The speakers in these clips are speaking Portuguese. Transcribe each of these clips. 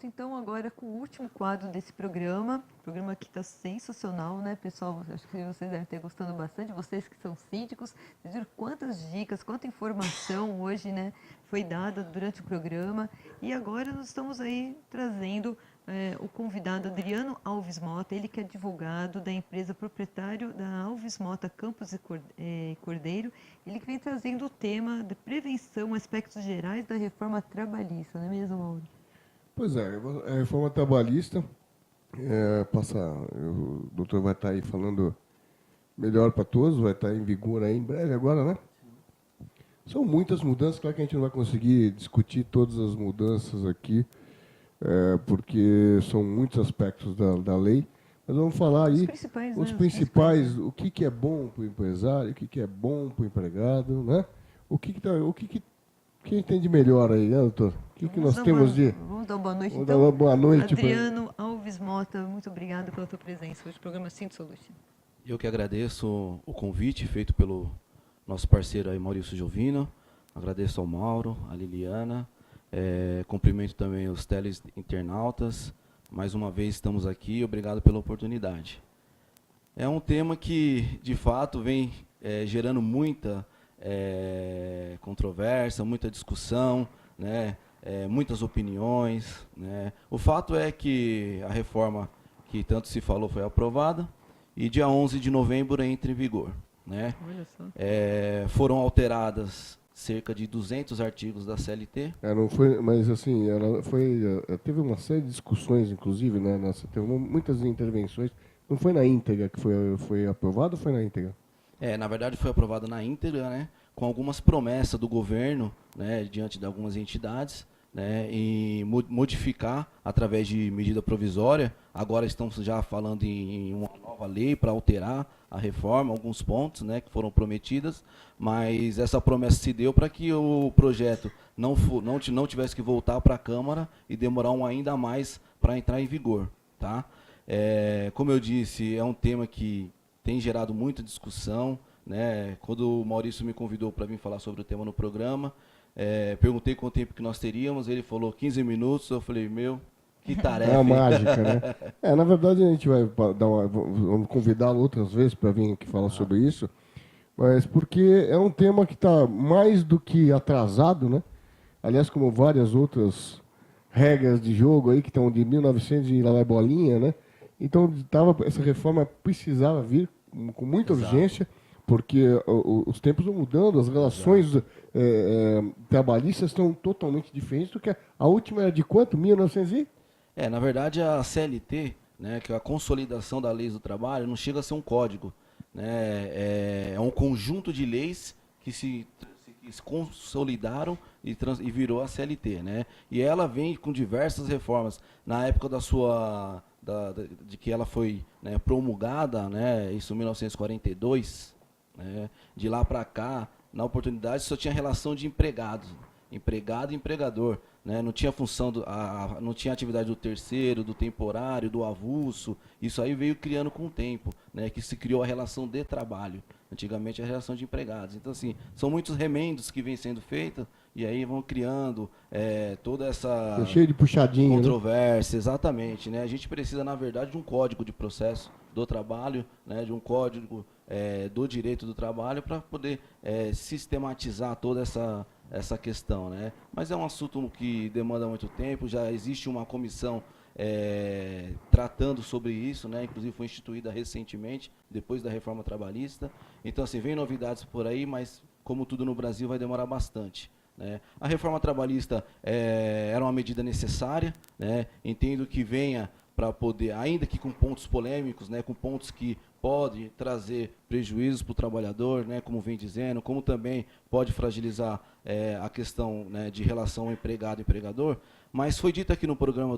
então agora com o último quadro desse programa. O programa aqui está sensacional, né, pessoal? Acho que vocês devem ter gostando bastante. Vocês que são síndicos, vocês viram quantas dicas, quanta informação hoje, né, foi dada durante o programa. E agora nós estamos aí trazendo o convidado Adriano Alves Mota, ele que é advogado da empresa proprietário da Alves Mota Campos e Cordeiro, ele que vem trazendo o tema de prevenção, aspectos gerais da reforma trabalhista, não é mesmo, Mauro? Pois é, a reforma trabalhista, o doutor vai estar aí falando melhor para todos, vai estar em vigor aí em breve agora, né? São muitas mudanças, claro que a gente não vai conseguir discutir todas as mudanças aqui, porque são muitos aspectos da lei, mas vamos falar aí os principais, o que é bom para o empresário, o que é bom para o empregado, né? O que a gente tem de melhor aí, né, doutor? O que nós temos de... Vamos dar uma boa noite, então. Dar uma boa noite. Adriano Alves Mota, muito obrigado pela tua presença hoje no programa Sinto Solution. Eu que agradeço o convite feito pelo nosso parceiro aí, Maurício Giovino. Agradeço ao Mauro, a Liliana. Cumprimento também os teleinternautas. Mais uma vez estamos aqui, obrigado pela oportunidade. É um tema que, de fato, vem gerando muita controvérsia, muita discussão, né? Muitas opiniões, né? O fato é que a reforma que tanto se falou foi aprovada e dia 11 de novembro entra em vigor, né? Olha só. Foram alteradas cerca de 200 artigos da CLT. Não foi, mas assim, teve uma série de discussões, inclusive, né? Teve muitas intervenções. Não foi na íntegra que foi aprovado ou foi na íntegra? Na verdade foi aprovado na íntegra, né? Com algumas promessas do governo, né? Diante de algumas entidades, né? E modificar através de medida provisória. Agora estamos já falando em uma nova lei para alterar a reforma, alguns pontos, né, que foram prometidas, mas essa promessa se deu para que o projeto não tivesse que voltar para a Câmara e demorar ainda mais para entrar em vigor, tá? Como eu disse, é um tema que tem gerado muita discussão, né? Quando o Maurício me convidou para vir falar sobre o tema no programa, perguntei quanto tempo que nós teríamos, ele falou 15 minutos, eu falei, que tarefa. É uma mágica, né? Na verdade, a gente vai vamos convidá-lo outras vezes para vir aqui falar sobre isso, mas porque é um tema que está mais do que atrasado, né? Aliás, como várias outras regras de jogo aí que estão de 1900 e lá vai bolinha, né? Então, essa reforma precisava vir com muita urgência, porque os tempos vão mudando, as relações trabalhistas estão totalmente diferentes do que a última era de quanto? 1900 e... na verdade, a CLT, né, que é a consolidação da lei do trabalho, não chega a ser um código, né? É um conjunto de leis que se consolidaram e virou a CLT, né? E ela vem com diversas reformas. Na época de que ela foi, né, promulgada, né, isso em 1942, né, de lá para cá, na oportunidade só tinha relação de empregado e empregador, né? Não tinha função, não tinha atividade do terceiro, do temporário, do avulso. Isso aí veio criando com o tempo, né? Que se criou a relação de trabalho. Antigamente a relação de empregados. Então, assim, são muitos remendos que vêm sendo feitos e aí vão criando toda essa cheio de puxadinho, controvérsia, né? Exatamente, né? A gente precisa, na verdade, de um código de processo do trabalho, né? De um código do direito do trabalho para poder sistematizar toda essa questão, né? Mas é um assunto que demanda muito tempo, já existe uma comissão tratando sobre isso, né? Inclusive foi instituída recentemente, depois da reforma trabalhista. Então, assim, vem novidades por aí, mas como tudo no Brasil vai demorar bastante, né? A reforma trabalhista era uma medida necessária, né? Entendo que venha para poder, ainda que com pontos polêmicos, né? Com pontos que pode trazer prejuízos para o trabalhador, né, como vem dizendo, como também pode fragilizar a questão, né, de relação empregado-empregador, mas foi dito aqui no programa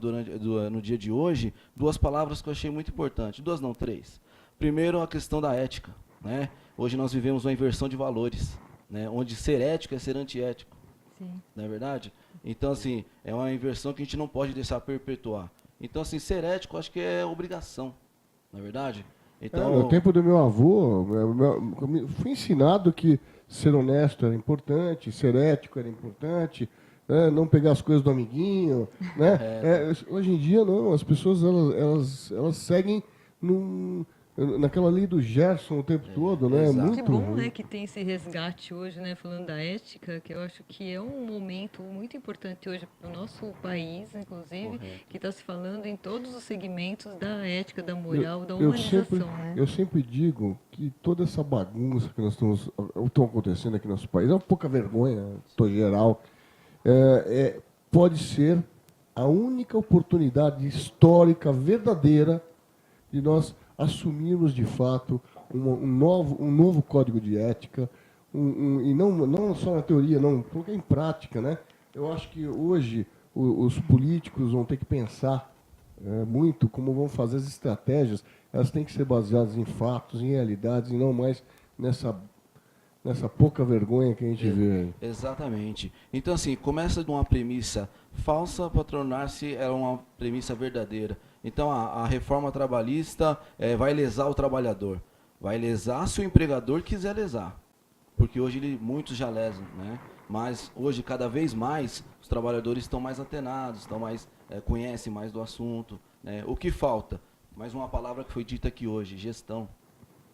no dia de hoje, duas palavras que eu achei muito importantes, duas não, três. Primeiro, a questão da ética, né? Hoje nós vivemos uma inversão de valores, né, onde ser ético é ser antiético. Sim. Não é verdade? Então, assim, é uma inversão que a gente não pode deixar perpetuar. Então, assim, ser ético acho que é obrigação, não é verdade? Então, no tempo do meu avô, fui ensinado que ser honesto era importante, ser ético era importante, né? Não pegar as coisas do amiguinho, né? Hoje em dia, não. As pessoas, elas seguem naquela lei do Gerson o tempo todo, né? exato. Muito Que bom, ruim. né, que tem esse resgate hoje, né, falando da ética, que eu acho que é um momento muito importante hoje para o nosso país, inclusive, Correto. que está se falando em todos os segmentos da ética, da moral, da Eu humanização, né? eu sempre digo que toda essa bagunça que nós estão acontecendo aqui no nosso país, é uma pouca vergonha, estou geral, pode ser a única oportunidade histórica, verdadeira, de nós assumirmos de fato um novo código de ética, e não só na teoria, não, colocar em prática, né? Eu acho que hoje os políticos vão ter que pensar muito como vão fazer as estratégias. Elas têm que ser baseadas em fatos, em realidades, e não mais nessa pouca vergonha que a gente vê. Exatamente. Então, assim, começa de uma premissa falsa para tornar-se uma premissa verdadeira. Então, a reforma trabalhista vai lesar o trabalhador. Vai lesar se o empregador quiser lesar. Porque hoje muitos já lesam, né? Mas hoje, cada vez mais, os trabalhadores estão mais antenados, conhecem mais do assunto, né? O que falta? Mais uma palavra que foi dita aqui hoje, gestão.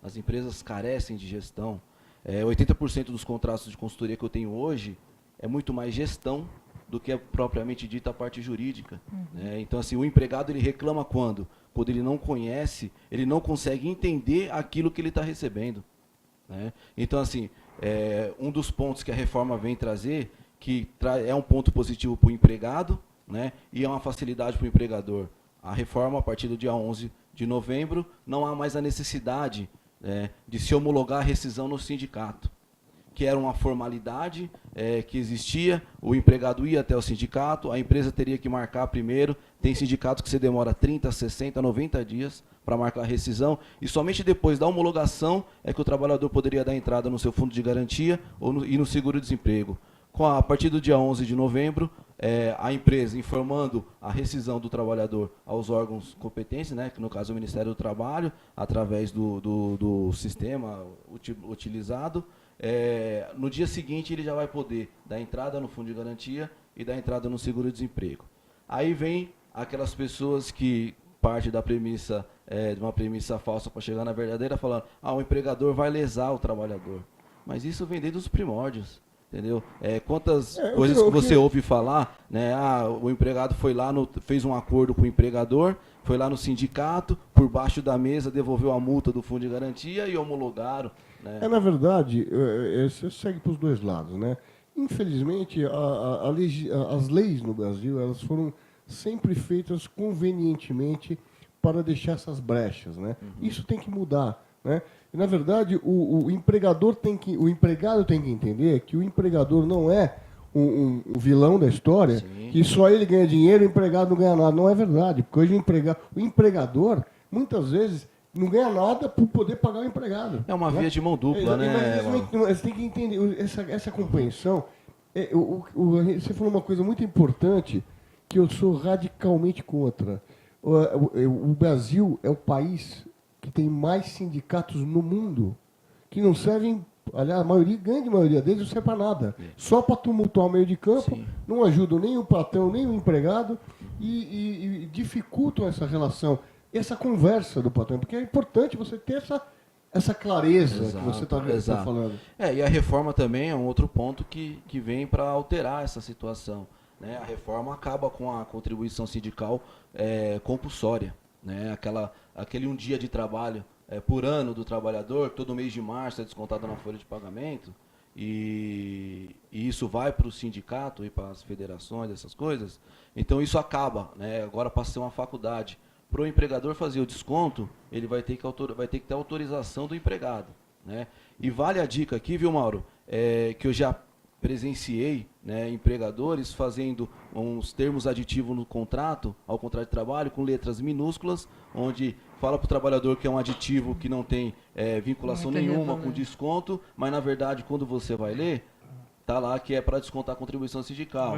As empresas carecem de gestão. 80% dos contratos de consultoria que eu tenho hoje é muito mais gestão do que é propriamente dita a parte jurídica. Né? Então, assim, o empregado ele reclama quando? Quando ele não conhece, ele não consegue entender aquilo que ele está recebendo. Né? Então, assim, um dos pontos que a reforma vem trazer, que é um ponto positivo para o empregado, né? E é uma facilidade para o empregador. A reforma, a partir do dia 11 de novembro, não há mais a necessidade de se homologar a rescisão no sindicato, que era uma formalidade que existia, o empregado ia até o sindicato, a empresa teria que marcar primeiro, tem sindicatos que você demora 30, 60, 90 dias para marcar a rescisão, e somente depois da homologação é que o trabalhador poderia dar entrada no seu fundo de garantia e no seguro-desemprego. A partir do dia 11 de novembro, a empresa informando a rescisão do trabalhador aos órgãos competentes, né, que no caso é o Ministério do Trabalho, através do sistema utilizado, no dia seguinte ele já vai poder dar entrada no fundo de garantia e dar entrada no seguro-desemprego. Aí vem aquelas pessoas que parte da premissa, de uma premissa falsa para chegar na verdadeira, falando, o empregador vai lesar o trabalhador. Mas isso vem desde os primórdios. Entendeu? Quantas coisas que você ouve falar, né? O empregado foi lá, fez um acordo com o empregador, foi lá no sindicato, por baixo da mesa, devolveu a multa do fundo de garantia e homologaram. Né? Na verdade, você segue para os dois lados, né? Infelizmente, as leis no Brasil, elas foram sempre feitas convenientemente para deixar essas brechas, né? Isso tem que mudar, né? Na verdade, o empregado tem que entender que o empregador não é o vilão da história, sim, que só ele ganha dinheiro e o empregado não ganha nada. Não é verdade, porque hoje o empregador, muitas vezes, não ganha nada por poder pagar o empregado. É uma via de mão dupla, né? Você tem que entender essa compreensão. Você falou uma coisa muito importante que eu sou radicalmente contra. O Brasil é o país que tem mais sindicatos no mundo, que não servem, aliás, grande maioria deles não serve para nada. Só para tumultuar o meio de campo, sim, não ajudam nem o patrão, nem o empregado, e dificultam essa relação, essa conversa do patrão, porque é importante você ter essa clareza, exato, que você está falando. E a reforma também é um outro ponto que vem para alterar essa situação. Né? A reforma acaba com a contribuição sindical compulsória. Né? Aquele um dia de trabalho por ano do trabalhador, todo mês de março é descontado na folha de pagamento, e isso vai para o sindicato e para as federações, essas coisas. Então isso acaba, né? Agora passa a ser uma faculdade. Para o empregador fazer o desconto, ele vai ter que ter autorização do empregado. Né? E vale a dica aqui, viu, Mauro, que eu já presenciei, né, empregadores fazendo uns termos aditivos no contrato, ao contrato de trabalho, com letras minúsculas, onde fala para o trabalhador que é um aditivo que não tem vinculação nenhuma com desconto, mas na verdade quando você vai ler, tá lá que é para descontar a contribuição sindical.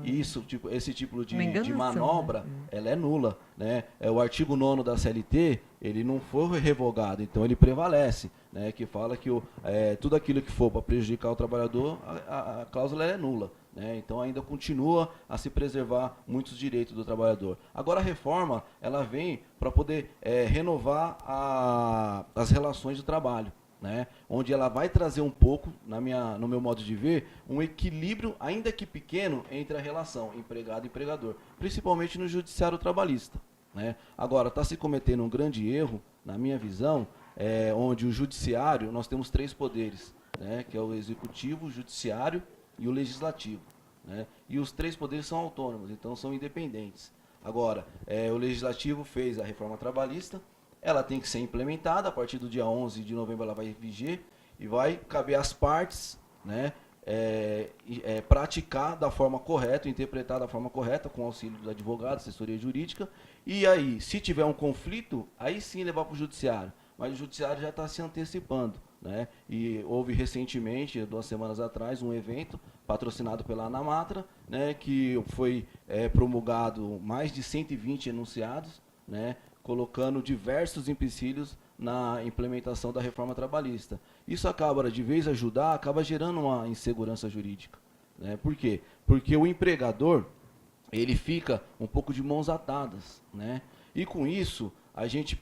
Isso, esse tipo de manobra, ela é nula. Né? O artigo 9º da CLT, ele não foi revogado, então ele prevalece. Né? Que fala que tudo aquilo que for para prejudicar o trabalhador, a cláusula é nula. né? Então ainda continua a se preservar muitos direitos do trabalhador. Agora a reforma, ela vem para poder renovar as relações de trabalho, né? Onde ela vai trazer um pouco, no meu modo de ver, um equilíbrio, ainda que pequeno, entre a relação empregado e empregador, principalmente no judiciário trabalhista, né? Agora, está se cometendo um grande erro, na minha visão, onde o judiciário, nós temos 3 poderes, né? Que é o executivo, o judiciário e o legislativo, né? E os 3 poderes são autônomos, então são independentes. Agora, o legislativo fez a reforma trabalhista, ela tem que ser implementada, a partir do dia 11 de novembro ela vai viger, e vai caber às partes, né, praticar da forma correta, interpretar da forma correta, com auxílio dos advogados, assessoria jurídica, e aí, se tiver um conflito, aí sim levar para o judiciário, mas o judiciário já está se antecipando, né, e houve recentemente, 2 semanas atrás, um evento patrocinado pela Anamatra, né, que foi promulgado mais de 120 enunciados, né, colocando diversos empecilhos na implementação da reforma trabalhista. Isso acaba, de vez ajudar, acaba gerando uma insegurança jurídica, né? Por quê? Porque o empregador, ele fica um pouco de mãos atadas, né? E com isso, a gente,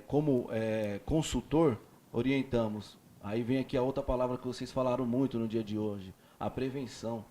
como consultor, orientamos. Aí vem aqui a outra palavra que vocês falaram muito no dia de hoje, a prevenção.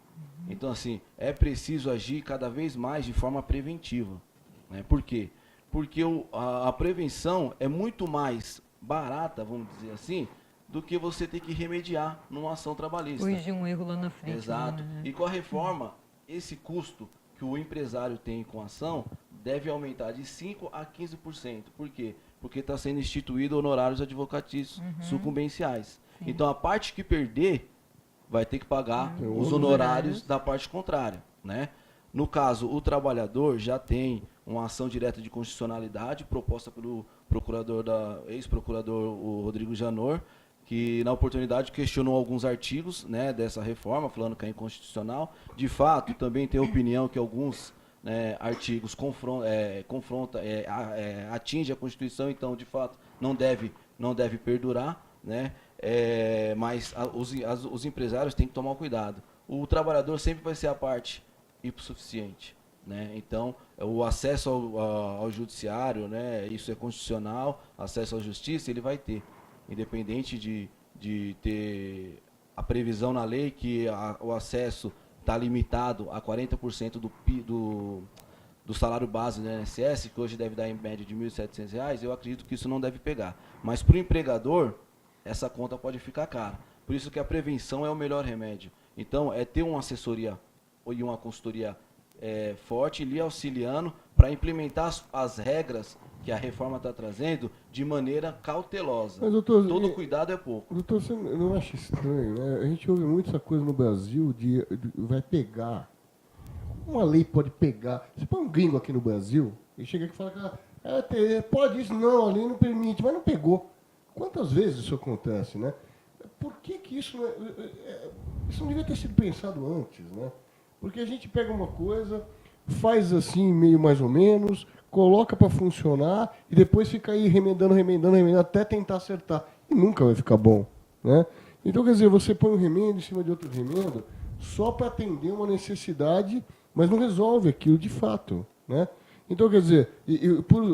Então, assim, é preciso agir cada vez mais de forma preventiva, né? Por quê? Porque a prevenção é muito mais barata, vamos dizer assim, do que você ter que remediar numa ação trabalhista. Corrigir um erro lá na frente. Exato. Né? E com a reforma, esse custo que o empresário tem com a ação deve aumentar de 5% a 15%. Por quê? Porque está sendo instituído honorários advocatícios sucumbenciais. Sim. Então, a parte que perder vai ter que pagar os honorários da parte contrária, né? No caso, o trabalhador já tem uma ação direta de constitucionalidade proposta pelo ex-procurador o Rodrigo Janot, que na oportunidade questionou alguns artigos, né, dessa reforma, falando que é inconstitucional. De fato, também tem a opinião que alguns, né, artigos atingem a Constituição, então, de fato, não deve perdurar, né? Mas os empresários têm que tomar cuidado. O trabalhador sempre vai ser a parte hipossuficiente, né? Então, o acesso ao judiciário, né, isso é constitucional, acesso à justiça ele vai ter, independente de ter a previsão na lei que o acesso está limitado a 40% do salário base do INSS, que hoje deve dar em média de R$ 1.700, eu acredito que isso não deve pegar. Mas para o empregador, essa conta pode ficar cara. Por isso que a prevenção é o melhor remédio. Então, ter uma assessoria e uma consultoria forte, lhe auxiliando para implementar as regras que a reforma está trazendo de maneira cautelosa. Mas, doutor, todo cuidado é pouco. Doutor, você não acha estranho, né? A gente ouve muito essa coisa no Brasil de vai pegar. Uma lei pode pegar. Você põe um gringo aqui no Brasil e chega aqui e fala que pode isso, não, a lei não permite, mas não pegou. Quantas vezes isso acontece, né? Por que isso isso não devia ter sido pensado antes, né? Porque a gente pega uma coisa, faz assim, meio mais ou menos, coloca para funcionar e depois fica aí remendando, até tentar acertar. E nunca vai ficar bom, né? Então, quer dizer, você põe um remendo em cima de outro remendo só para atender uma necessidade, mas não resolve aquilo de fato, né? Então, quer dizer,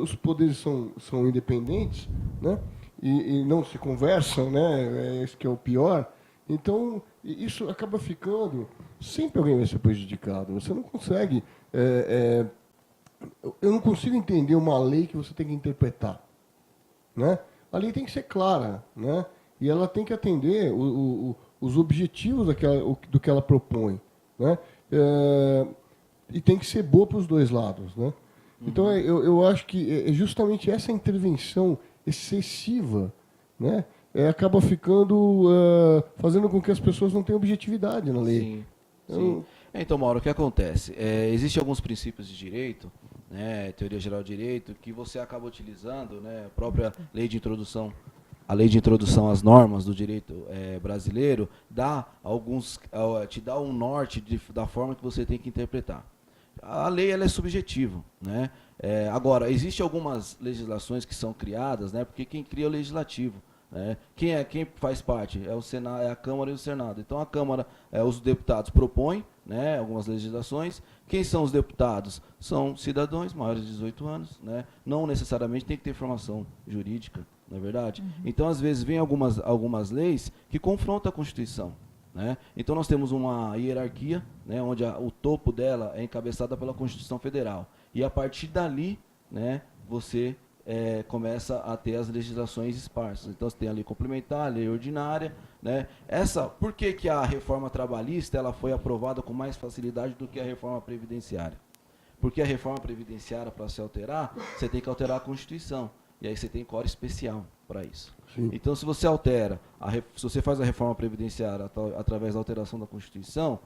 os poderes são independentes, né? E não se conversam, né? Esse que é o pior. Então, isso acaba ficando... Sempre alguém vai ser prejudicado. Você não consegue... eu não consigo entender uma lei que você tem que interpretar, né? A lei tem que ser clara, né? E ela tem que atender os objetivos do que ela propõe, né? E tem que ser boa para os dois lados, né? Então, eu acho que justamente essa intervenção excessiva, né? Acaba ficando... fazendo com que as pessoas não tenham objetividade na lei. Sim. Sim. Então, Mauro, o que acontece? Existem alguns princípios de direito, né, teoria geral de direito, que você acaba utilizando, né, a própria lei de introdução, a lei de introdução às normas do direito brasileiro, te dá um norte da forma que você tem que interpretar. A lei ela é subjetiva, né? Agora, existem algumas legislações que são criadas, né, porque quem cria é o legislativo. né? Quem faz parte? É o Senado, é a Câmara e o Senado. Então a Câmara, os deputados propõem, né, algumas legislações. Quem são os deputados? São cidadãos maiores de 18 anos, né? Não necessariamente tem que ter formação jurídica, não é verdade? Então, às vezes, vem algumas leis que confrontam a Constituição, né? Então, nós temos uma hierarquia, né, onde o topo dela é encabeçada pela Constituição Federal. E, a partir dali, né, você começa a ter as legislações esparsas. Então, você tem a lei complementar, a lei ordinária, né? Por que a reforma trabalhista ela foi aprovada com mais facilidade do que a reforma previdenciária? Porque a reforma previdenciária, para se alterar, você tem que alterar a Constituição. E aí você tem código especial para isso. Sim. Então, se você se você faz a reforma previdenciária através da alteração da Constituição,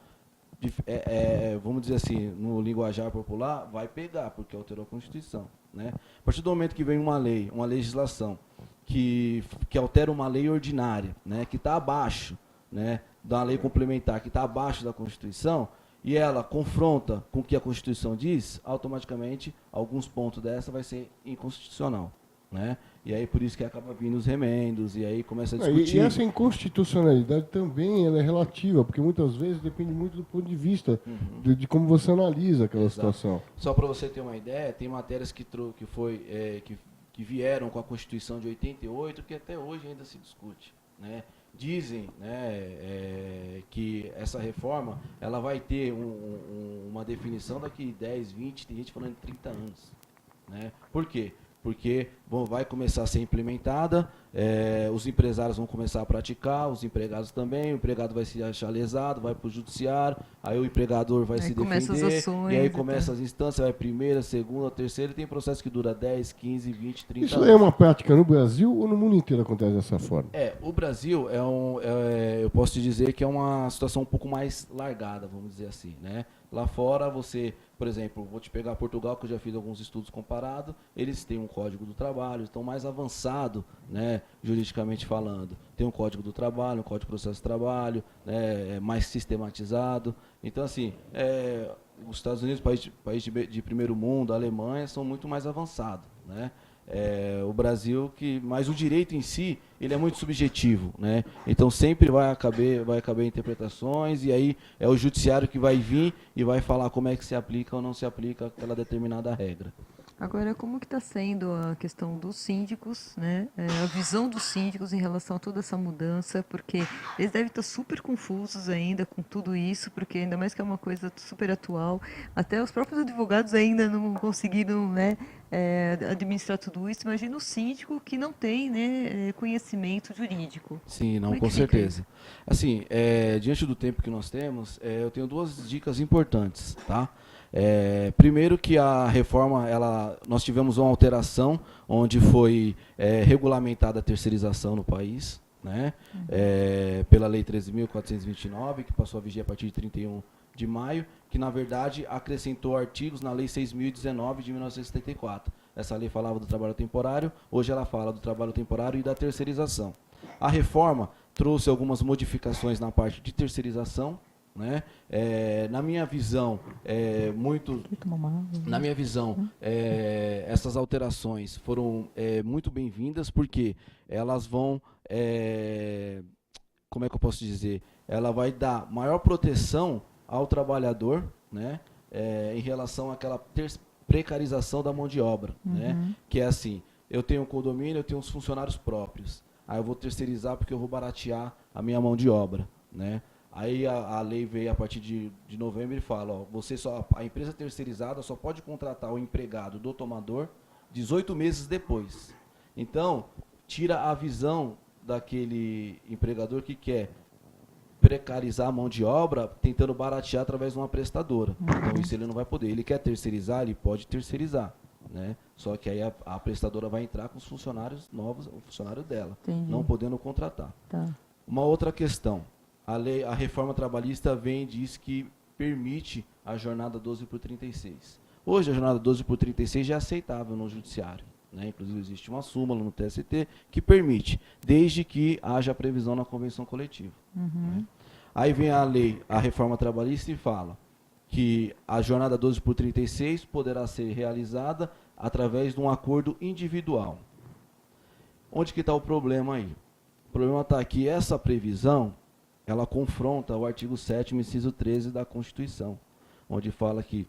vamos dizer assim, no linguajar popular, vai pegar, porque alterou a Constituição, né? A partir do momento que vem uma legislação, que altera uma lei ordinária, né, que está abaixo, né, da lei complementar, que está abaixo da Constituição, e ela confronta com o que a Constituição diz, automaticamente, alguns pontos dessa vai ser inconstitucional, né? E aí por isso que acaba vindo os remendos, e aí começa a discutir. E essa inconstitucionalidade também ela é relativa, porque muitas vezes depende muito do ponto de vista de como você analisa aquela situação. Só para você ter uma ideia, tem matérias que vieram com a Constituição de 88 que até hoje ainda se discute, né? Dizem, né, que essa reforma ela vai ter uma definição daqui 10, 20, tem gente falando de 30 anos, né? Por quê? Porque vai começar a ser implementada, os empresários vão começar a praticar, os empregados também, o empregado vai se achar lesado, vai para o judiciário, aí o empregador vai se defender, ações, e aí começa as instâncias, vai primeira, segunda, terceira, e tem processo que dura 10, 15, 20, 30 Isso anos. é uma prática no Brasil ou no mundo inteiro acontece dessa forma? O Brasil eu posso te dizer que é uma situação um pouco mais largada, vamos dizer assim, né? Lá fora você, por exemplo, vou te pegar Portugal, que eu já fiz alguns estudos comparados, eles têm um código do trabalho, estão mais avançado, né, juridicamente falando. Tem um código do trabalho, um código de processo de trabalho, né, mais sistematizado. Então, assim, os Estados Unidos, país de primeiro mundo, a Alemanha, são muito mais avançados, né? O Brasil, mas o direito em si, ele é muito subjetivo, né? Então sempre vai caber interpretações, e aí é o judiciário que vai vir e vai falar como é que se aplica ou não se aplica aquela determinada regra. Agora, como que está sendo a questão dos síndicos, né? A visão dos síndicos em relação a toda essa mudança, porque eles devem estar super confusos ainda com tudo isso, porque ainda mais que é uma coisa super atual, até os próprios advogados ainda não conseguiram, né, administrar tudo isso. Imagina o síndico que não tem, né, conhecimento jurídico. Sim, não, Como é com que fica certeza. Assim, diante do tempo que nós temos, eu tenho duas dicas importantes, tá? Primeiro que a reforma, nós tivemos uma alteração onde foi regulamentada a terceirização no país, né? Pela Lei 13.429, que passou a vigir a partir de 31 de maio, que na verdade acrescentou artigos na Lei 6.019 de 1974. Essa lei falava do trabalho temporário, hoje ela fala do trabalho temporário e da terceirização. A reforma trouxe algumas modificações na parte de terceirização, né? Na minha visão, essas alterações foram muito bem-vindas, porque elas vão, como é que eu posso dizer? Ela vai dar maior proteção ao trabalhador, né? Em relação àquela precarização da mão de obra, né? Que é assim, eu tenho um condomínio, eu tenho uns funcionários próprios, aí eu vou terceirizar porque eu vou baratear a minha mão de obra, né? Aí a lei veio a partir de novembro e fala, a empresa terceirizada só pode contratar o empregado do tomador 18 meses depois. Então, tira a visão daquele empregador que quer precarizar a mão de obra, tentando baratear através de uma prestadora. Então, isso ele não vai poder. Ele quer terceirizar, ele pode terceirizar, né? Só que aí a prestadora vai entrar com os funcionários novos, o funcionário dela, não podendo contratar. Tá. Uma outra questão. A reforma trabalhista vem e diz que permite a jornada 12 por 36. Hoje, a jornada 12 por 36 já é aceitável no judiciário, né? Inclusive, existe uma súmula no TST que permite, desde que haja previsão na convenção coletiva. Né? Aí vem a reforma trabalhista e fala que a jornada 12 por 36 poderá ser realizada através de um acordo individual. Onde que está o problema aí? problema está que essa previsão, ela confronta o artigo 7º, inciso 13 da Constituição, onde fala que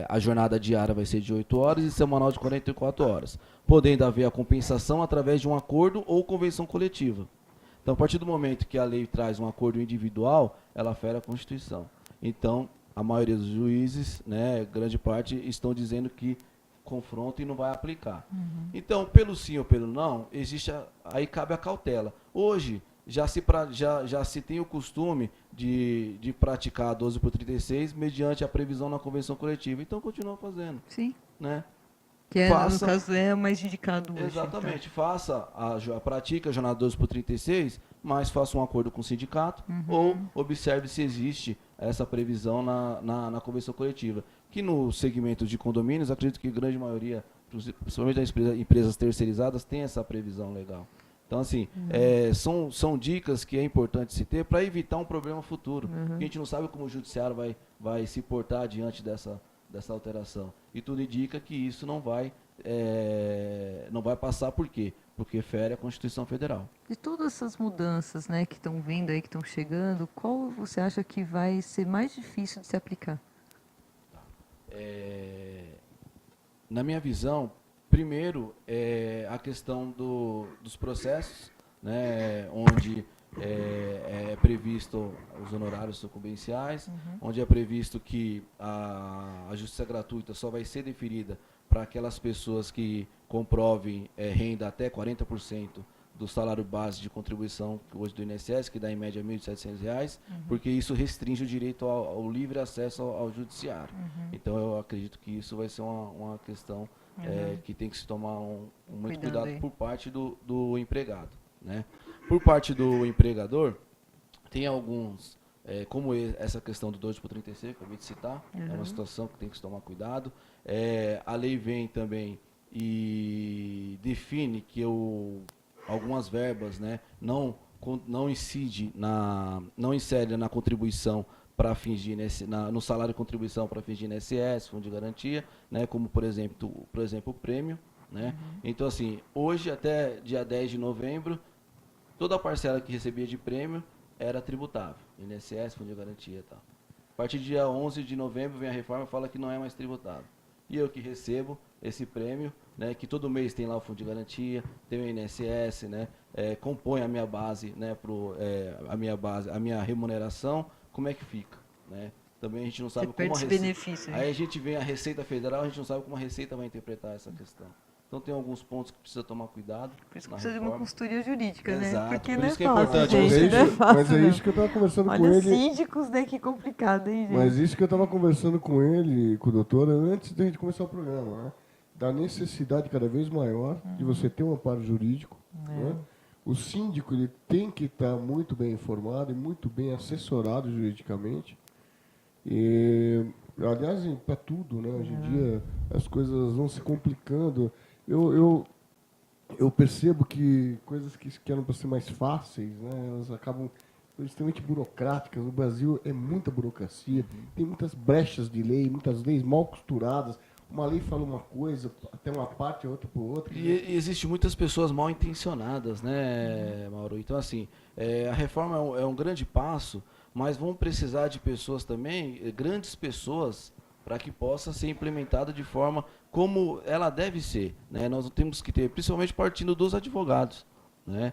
a jornada diária vai ser de 8 horas e semanal de 44 horas, podendo haver a compensação através de um acordo ou convenção coletiva. Então, a partir do momento que a lei traz um acordo individual, ela fere a Constituição. Então, a maioria dos juízes, né, grande parte, estão dizendo que confronta e não vai aplicar. Então, pelo sim ou pelo não, aí cabe a cautela. Hoje, já se tem o costume de praticar a 12 por 36 mediante a previsão na convenção coletiva. Então, continua fazendo. Sim. Né? Que no caso é o mais indicado hoje. Exatamente. Então. Pratique a jornada 12 por 36, mas faça um acordo com o sindicato ou observe se existe essa previsão na convenção coletiva. Que no segmento de condomínios, acredito que a grande maioria, principalmente das empresas terceirizadas, tem essa previsão legal. Então, assim, são dicas que é importante se ter para evitar um problema futuro. A gente não sabe como o judiciário vai se portar diante dessa alteração. E tudo indica que isso não vai passar. Por quê? Porque fere a Constituição Federal. De todas essas mudanças, né, que estão vindo aí, que estão chegando, qual você acha que vai ser mais difícil de se aplicar? Na minha visão, primeiro, a questão dos processos, né, onde é previsto os honorários sucumbenciais, onde é previsto que a justiça gratuita só vai ser deferida para aquelas pessoas que comprovem renda até 40% do salário base de contribuição hoje do INSS, que dá em média R$ 1.700, porque isso restringe o direito ao livre acesso ao judiciário. Então, eu acredito que isso vai ser uma questão que tem que se tomar muito cuidado por parte do empregado. Né? Por parte do empregador, tem alguns, como essa questão do 12 por 36, que eu acabei de citar, é uma situação que tem que se tomar cuidado. A lei vem também e define que algumas verbas, né, não incide não insere na contribuição para fingir no salário de contribuição para fingir INSS, fundo de garantia, né, como por exemplo o prêmio, né? Então, assim, hoje até dia 10 de novembro, toda a parcela que recebia de prêmio era tributável, INSS, fundo de garantia e tal. A partir do dia 11 de novembro vem a reforma e fala que não é mais tributável. E eu que recebo esse prêmio, né, que todo mês tem lá o fundo de garantia, tem o INSS, né, compõe a minha base, né, a minha remuneração, como é que fica, né? Também a gente não sabe como Aí a gente vem a Receita Federal, a gente não sabe como a Receita vai interpretar essa questão. Então tem alguns pontos que precisa tomar cuidado. Por isso que precisa de uma consultoria jurídica, Exato. Né? Porque Por não isso que é é fácil, importante. gente, não é fácil, Mas é isso que eu estava conversando com ele. Síndicos, né? Que complicado, hein, gente? Mas isso que eu estava conversando com ele, com o doutor, antes de a gente começar o programa, né? Da necessidade cada vez maior de você ter um amparo jurídico. Né? O síndico ele tem que estar muito bem informado e muito bem assessorado juridicamente. E, aliás, para tudo, né? Hoje em dia as coisas vão se complicando. Eu percebo que coisas que eram para ser mais fáceis, né? Elas acabam extremamente burocráticas. No Brasil é muita burocracia, tem muitas brechas de lei, muitas leis mal costuradas. Uma lei fala uma coisa, até uma parte, outra por outra. E existe muitas pessoas mal intencionadas, né, Mauro? Então, assim, a reforma é um grande passo, mas vão precisar de pessoas também, grandes pessoas, para que possa ser implementada de forma como ela deve ser. Né? Nós temos que ter, principalmente partindo dos advogados, né?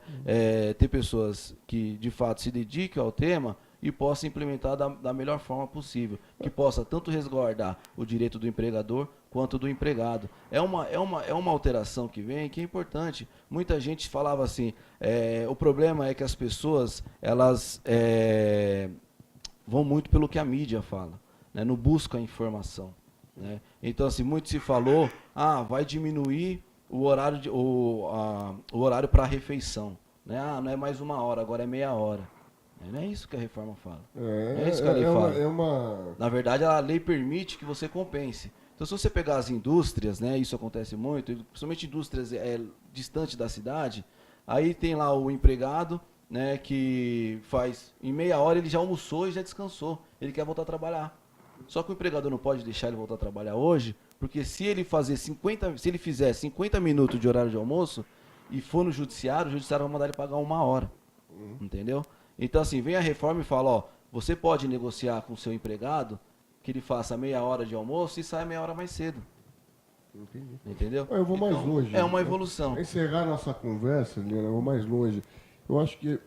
Ter pessoas que, de fato, se dediquem ao tema e possa implementar da melhor forma possível, que possa tanto resguardar o direito do empregador quanto do empregado. É uma alteração que vem, que é importante. Muita gente falava assim, o problema é que as pessoas elas vão muito pelo que a mídia fala, né, não buscam a informação. Né? Então, assim, muito se falou, vai diminuir o horário para a refeição. Né? Não é mais 1 hora, agora é meia hora. Não é isso que a reforma fala. Não é isso que a lei fala. Na verdade, a lei permite que você compense. Então, se você pegar as indústrias, né, isso acontece muito, principalmente indústrias distantes da cidade, aí tem lá o empregado, né, que faz, em meia hora ele já almoçou e já descansou. Ele quer voltar a trabalhar. Só que o empregador não pode deixar ele voltar a trabalhar hoje, porque se ele fizer 50 minutos de horário de almoço, e for no judiciário, o judiciário vai mandar ele pagar 1 hora. Entendeu? Então, assim, vem a reforma e fala, ó, você pode negociar com o seu empregado que ele faça meia hora de almoço e saia meia hora mais cedo. Entendi. Entendeu? Eu vou mais Então, longe. É uma evolução. Para encerrar nossa conversa, Liliana, eu vou mais longe. Eu acho que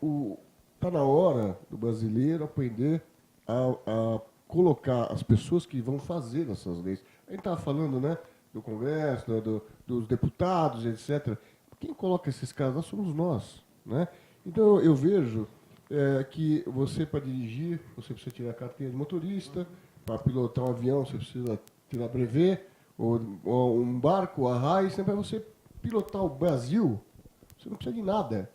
tá na hora do brasileiro aprender a colocar as pessoas que vão fazer essas leis. A gente estava falando, né, do Congresso, dos deputados, etc. Quem coloca esses caras lá somos nós, né? Então eu vejo que você, para dirigir, você precisa tirar a carteira de motorista, para pilotar um avião você precisa tirar brevet, ou um barco, a raia, sempre para você pilotar o Brasil, você não precisa de nada.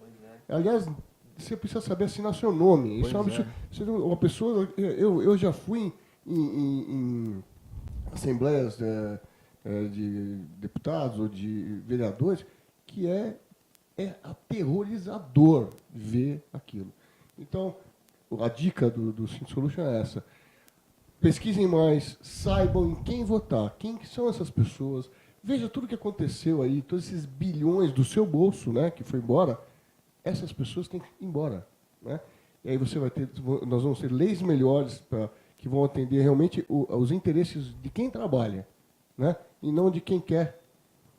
Aliás, você precisa saber assinar seu nome. Isso é um absurdo. Uma pessoa, eu já fui em assembleias de deputados ou de vereadores que é aterrorizador ver aquilo. Então, a dica do Cindy Solution é essa. Pesquisem mais, saibam em quem votar, quem que são essas pessoas. Veja tudo o que aconteceu aí, todos esses bilhões do seu bolso, né, que foi embora. Essas pessoas têm que ir embora, né? E aí nós vamos ter leis melhores que vão atender realmente os interesses de quem trabalha, né? E não de quem quer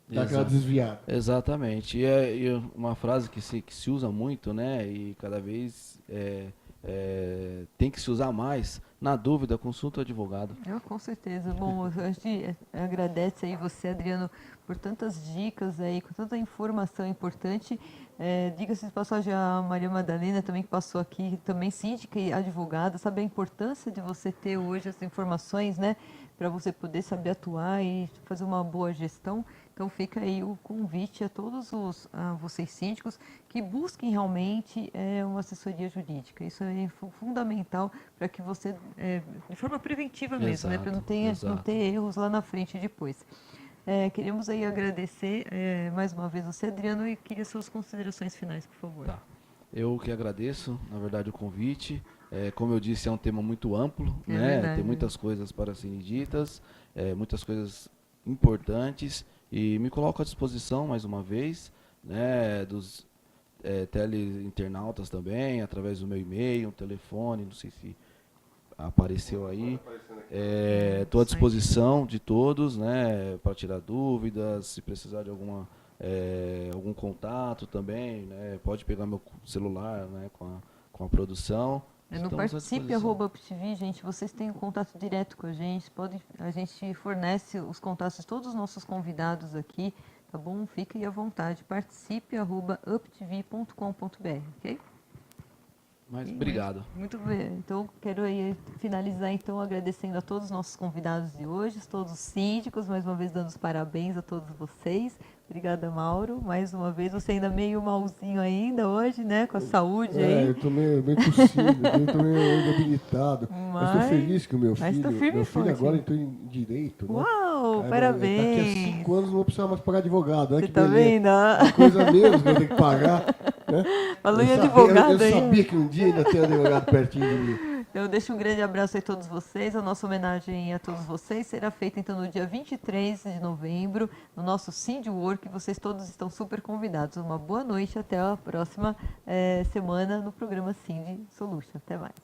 dar aquela desviada. Exatamente. E uma frase que se usa muito, né? E cada vez tem que se usar mais. Na dúvida, consulta o advogado. Com certeza. Bom, a gente agradece aí você, Adriano, por tantas dicas aí, com tanta informação importante. Diga-se de passagem, a Maria Madalena também que passou aqui, também síndica e advogada, sabe a importância de você ter hoje essas informações, né? Para você poder saber atuar e fazer uma boa gestão. Então fica aí o convite a todos vocês síndicos que busquem realmente uma assessoria jurídica. Isso é fundamental para que você, de forma preventiva mesmo, né? Para não ter erros lá na frente depois. Queremos aí agradecer mais uma vez você, Adriano, e queria suas considerações finais, por favor. Tá. Eu que agradeço, na verdade, o convite. Como eu disse, é um tema muito amplo, né? Verdade. Tem muitas coisas para serem ditas, muitas coisas importantes, e me coloco à disposição mais uma vez, né, dos teleinternautas também, através do meu e-mail, um telefone, não sei se apareceu aí. Estou à disposição de todos, né, para tirar dúvidas, se precisar de algum contato também, né, pode pegar meu celular, né, com a produção. No participe@uptv, gente, vocês têm um contato direto com a gente, a gente fornece os contatos de todos os nossos convidados aqui, tá bom? Fiquem à vontade, participe@uptv.com.br, ok? Mas obrigado. Muito bem. Então, quero aí finalizar então agradecendo a todos os nossos convidados de hoje, todos os síndicos, mais uma vez dando os parabéns a todos vocês. Obrigada, Mauro. Mais uma vez, você ainda meio malzinho ainda hoje, né? Com a saúde aí. Eu estou meio tossido, eu estou meio debilitado. Mas estou feliz que o meu filho agora entrou em direito. Né? Uau, parabéns. Daqui a 5 anos não vou precisar mais pagar advogado. Você está vendo? Coisa mesmo que eu tenho que pagar. Né? Falando em advogado aí. Eu sabia que um dia ainda tem advogado pertinho de mim. Eu deixo um grande abraço a todos vocês. A nossa homenagem a todos vocês será feita então no dia 23 de novembro, no nosso Cindy Work. Vocês todos estão super convidados. Uma boa noite, até a próxima semana no programa Cindy Solution. Até mais.